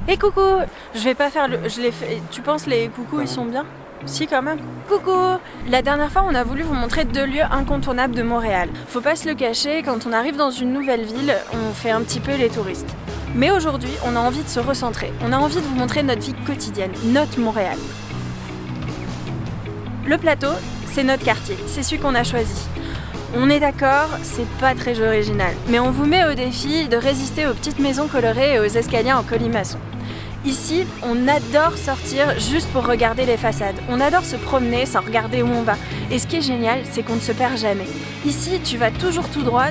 Et coucou! Je vais pas faire je l'ai fait. Tu penses les coucous ils sont bien? Si quand même. Coucou! La dernière fois on a voulu vous montrer 2 lieux incontournables de Montréal. Faut pas se le cacher, quand on arrive dans une nouvelle ville, on fait un petit peu les touristes. Mais aujourd'hui, on a envie de se recentrer. On a envie de vous montrer notre vie quotidienne, notre Montréal. Le plateau, c'est notre quartier, c'est celui qu'on a choisi. On est d'accord, c'est pas très original, mais on vous met au défi de résister aux petites maisons colorées et aux escaliers en colimaçon. Ici, on adore sortir juste pour regarder les façades. On adore se promener sans regarder où on va. Et ce qui est génial, c'est qu'on ne se perd jamais. Ici, tu vas toujours tout droit,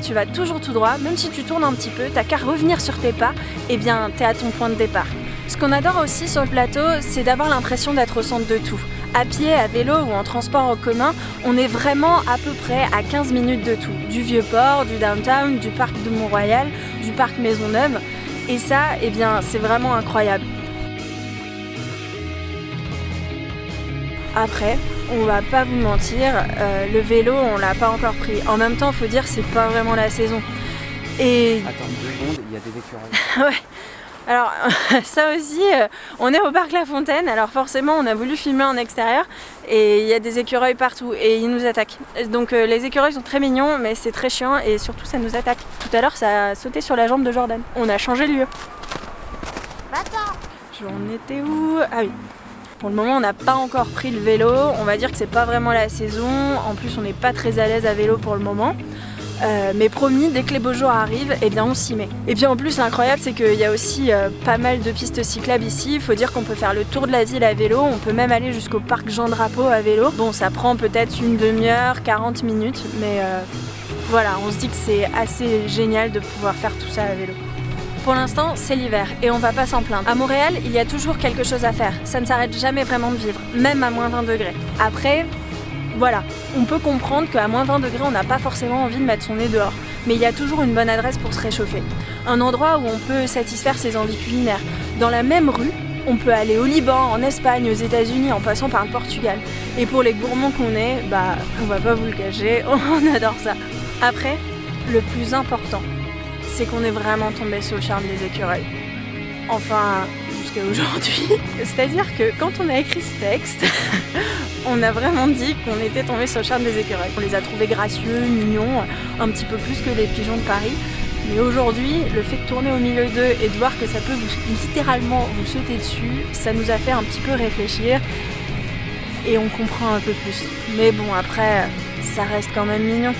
même si tu tournes un petit peu, t'as qu'à revenir sur tes pas, et bien t'es à ton point de départ. Ce qu'on adore aussi sur le plateau, c'est d'avoir l'impression d'être au centre de tout. À pied, à vélo ou en transport en commun, on est vraiment à peu près à 15 minutes de tout. Du Vieux-Port, du downtown, du parc de Mont-Royal, du parc Maisonneuve. Et ça, eh bien, c'est vraiment incroyable. Après, on va pas vous mentir, le vélo, on l'a pas encore pris. En même temps, faut dire, c'est pas vraiment la saison. Et... Attends 2 secondes, il y a des écureuils. Ouais. Alors, ça aussi, on est au parc La Fontaine, alors forcément, on a voulu filmer en extérieur, et il y a des écureuils partout, et ils nous attaquent. Donc les écureuils sont très mignons, mais c'est très chiant, et surtout, ça nous attaque. Tout à l'heure, ça a sauté sur la jambe de Jordan. On a changé de lieu. J'en étais où? Ah oui. Pour le moment, on n'a pas encore pris le vélo. On va dire que c'est pas vraiment la saison. En plus, on n'est pas très à l'aise à vélo pour le moment. Mais promis, dès que les beaux jours arrivent, eh bien on s'y met. Et puis en plus, l'incroyable, c'est qu'il y a aussi pas mal de pistes cyclables ici. Il faut dire qu'on peut faire le tour de la ville à vélo. On peut même aller jusqu'au parc Jean Drapeau à vélo. Bon, ça prend peut-être une demi-heure, 40 minutes. Mais voilà, on se dit que c'est assez génial de pouvoir faire tout ça à vélo. Pour l'instant, c'est l'hiver et on va pas s'en plaindre. À Montréal, il y a toujours quelque chose à faire. Ça ne s'arrête jamais vraiment de vivre, même à moins 20 degrés. Après, voilà, on peut comprendre qu'à moins 20 degrés, on n'a pas forcément envie de mettre son nez dehors. Mais il y a toujours une bonne adresse pour se réchauffer. Un endroit où on peut satisfaire ses envies culinaires. Dans la même rue, on peut aller au Liban, en Espagne, aux États-Unis, en passant par le Portugal. Et pour les gourmands qu'on est, bah, on va pas vous le cacher, on adore ça. Après, le plus important, c'est qu'on est vraiment tombé sous le charme des écureuils. Enfin, jusqu'à aujourd'hui. C'est-à-dire que quand on a écrit ce texte, on a vraiment dit qu'on était tombé sous le charme des écureuils. On les a trouvés gracieux, mignons, un petit peu plus que les pigeons de Paris. Mais aujourd'hui, le fait de tourner au milieu d'eux et de voir que ça peut littéralement vous sauter dessus, ça nous a fait un petit peu réfléchir et on comprend un peu plus. Mais bon, après, ça reste quand même mignon.